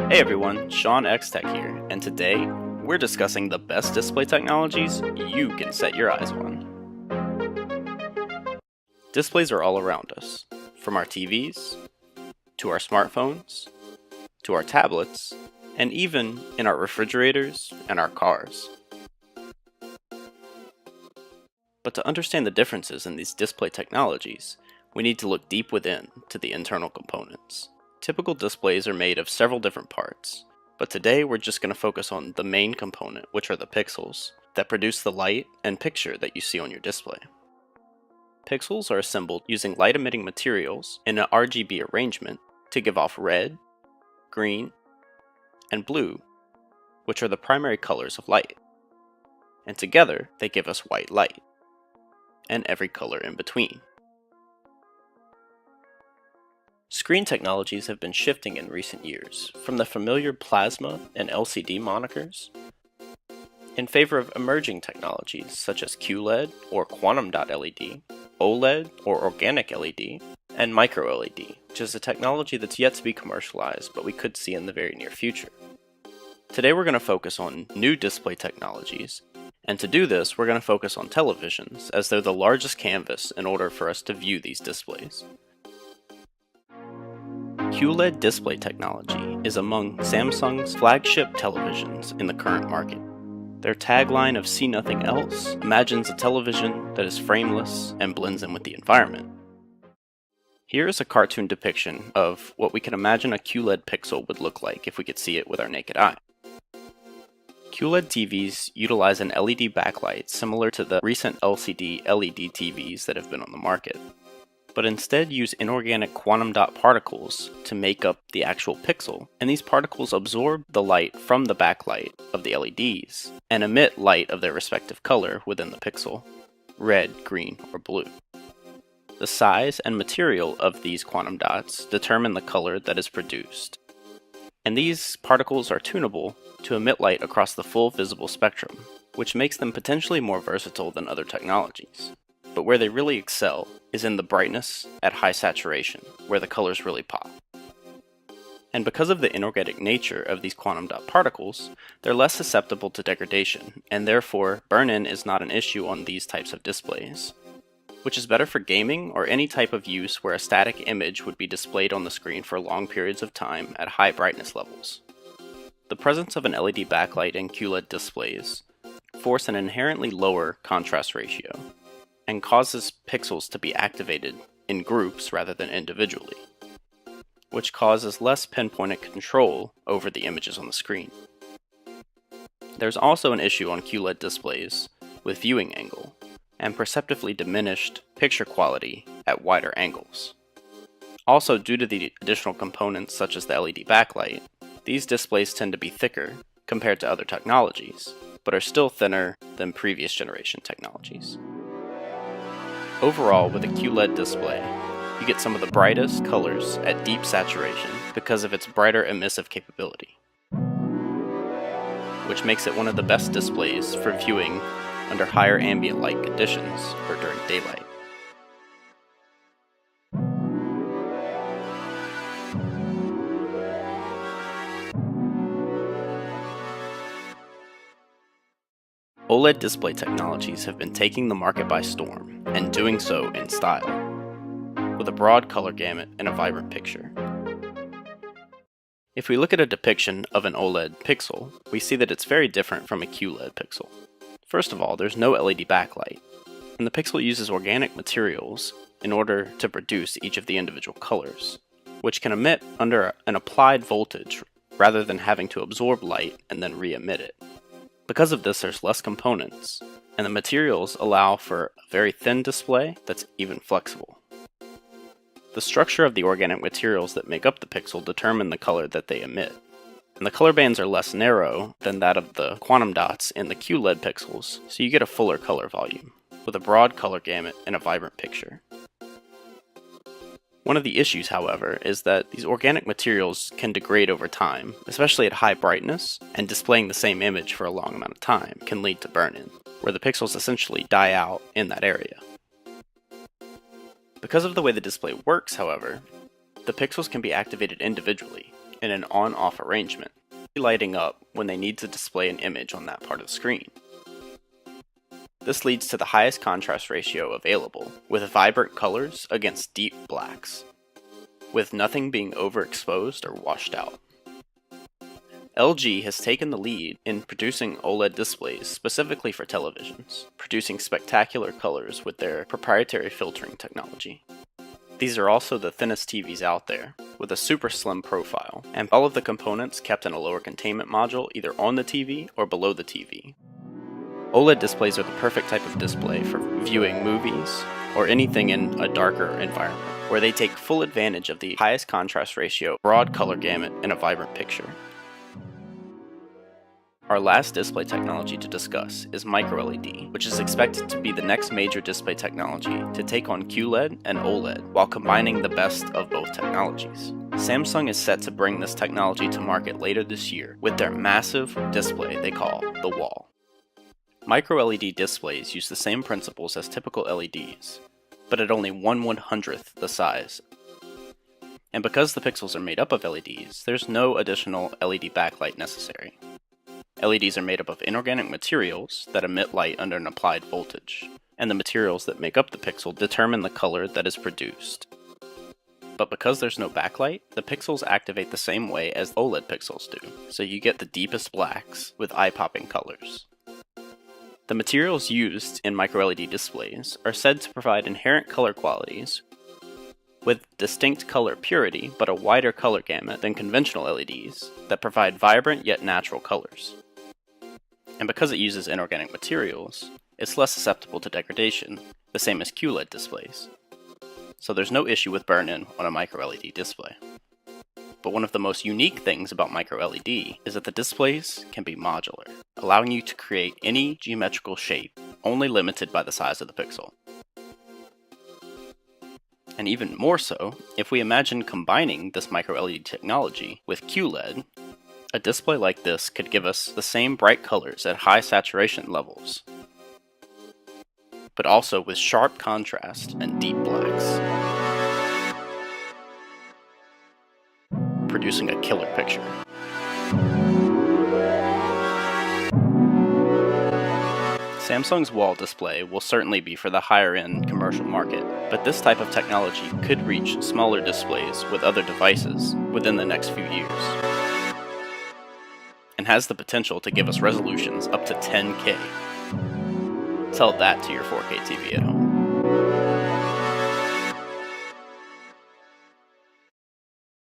Hey everyone, Sean X Tech here, and today we're discussing the best display technologies you can set your eyes on. Displays are all around us, from our TVs, to our smartphones, to our tablets, and even in our refrigerators and our cars. But to understand the differences in these display technologies, we need to look deep within to the internal components. Typical displays are made of several different parts, but today we're just going to focus on the main component, which are the pixels, that produce the light and picture that you see on your display. Pixels are assembled using light-emitting materials in an RGB arrangement to give off red, green, and blue, which are the primary colors of light. And together, they give us white light, and every color in between. Screen technologies have been shifting in recent years from the familiar plasma and LCD monikers in favor of emerging technologies such as QLED or quantum dot LED, OLED or organic LED, and micro LED, which is a technology that's yet to be commercialized but we could see in the very near future. Today we're going to focus on new display technologies, and to do this we're going to focus on televisions as they're the largest canvas in order for us to view these displays. QLED display technology is among Samsung's flagship televisions in the current market. Their tagline of "See nothing else" imagines a television that is frameless and blends in with the environment. Here is a cartoon depiction of what we can imagine a QLED pixel would look like if we could see it with our naked eye. QLED TVs utilize an LED backlight similar to the recent LCD LED TVs that have been on the market, but instead use inorganic quantum dot particles to make up the actual pixel, and these particles absorb the light from the backlight of the LEDs and emit light of their respective color within the pixel, red, green, or blue. The size and material of these quantum dots determine the color that is produced, and these particles are tunable to emit light across the full visible spectrum, which makes them potentially more versatile than other technologies. But where they really excel is in the brightness at high saturation, where the colors really pop. And because of the inorganic nature of these quantum dot particles, they're less susceptible to degradation, and therefore burn-in is not an issue on these types of displays, which is better for gaming or any type of use where a static image would be displayed on the screen for long periods of time at high brightness levels. The presence of an LED backlight in QLED displays force an inherently lower contrast ratio, and causes pixels to be activated in groups rather than individually, which causes less pinpointed control over the images on the screen. There's also an issue on QLED displays with viewing angle, and perceptively diminished picture quality at wider angles. Also, due to the additional components such as the LED backlight, these displays tend to be thicker compared to other technologies, but are still thinner than previous generation technologies. Overall, with a QLED display, you get some of the brightest colors at deep saturation because of its brighter emissive capability, which makes it one of the best displays for viewing under higher ambient light conditions or during daylight. OLED display technologies have been taking the market by storm, and doing so in style, with a broad color gamut and a vibrant picture. If we look at a depiction of an OLED pixel, we see that it's very different from a QLED pixel. First of all, there's no LED backlight, and the pixel uses organic materials in order to produce each of the individual colors, which can emit under an applied voltage rather than having to absorb light and then re-emit it. Because of this, there's less components, and the materials allow for a very thin display that's even flexible. The structure of the organic materials that make up the pixel determine the color that they emit, and the color bands are less narrow than that of the quantum dots in the QLED pixels, so you get a fuller color volume, with a broad color gamut and a vibrant picture. One of the issues, however, is that these organic materials can degrade over time, especially at high brightness, and displaying the same image for a long amount of time can lead to burn-in, where the pixels essentially die out in that area. Because of the way the display works, however, the pixels can be activated individually, in an on-off arrangement, lighting up when they need to display an image on that part of the screen. This leads to the highest contrast ratio available, with vibrant colors against deep blacks, with nothing being overexposed or washed out. LG has taken the lead in producing OLED displays specifically for televisions, producing spectacular colors with their proprietary filtering technology. These are also the thinnest TVs out there, with a super slim profile, and all of the components kept in a lower containment module either on the TV or below the TV. OLED displays are the perfect type of display for viewing movies or anything in a darker environment, where they take full advantage of the highest contrast ratio, broad color gamut, and a vibrant picture. Our last display technology to discuss is microLED, which is expected to be the next major display technology to take on QLED and OLED while combining the best of both technologies. Samsung is set to bring this technology to market later this year with their massive display they call the Wall. MicroLED displays use the same principles as typical LEDs, but at only 1/100th the size. And because the pixels are made up of LEDs, there's no additional LED backlight necessary. LEDs are made up of inorganic materials that emit light under an applied voltage, and the materials that make up the pixel determine the color that is produced. But because there's no backlight, the pixels activate the same way as OLED pixels do, so you get the deepest blacks with eye-popping colors. The materials used in microLED displays are said to provide inherent color qualities with distinct color purity but a wider color gamut than conventional LEDs that provide vibrant yet natural colors. And because it uses inorganic materials, it's less susceptible to degradation, the same as QLED displays. So there's no issue with burn-in on a microLED display. But one of the most unique things about microLED is that the displays can be modular, allowing you to create any geometrical shape, only limited by the size of the pixel. And even more so, if we imagine combining this microLED technology with QLED, a display like this could give us the same bright colors at high saturation levels, but also with sharp contrast and deep blacks, producing a killer picture. Samsung's Wall display will certainly be for the higher-end commercial market, but this type of technology could reach smaller displays with other devices within the next few years, and has the potential to give us resolutions up to 10K. Tell that to your 4K TV at home.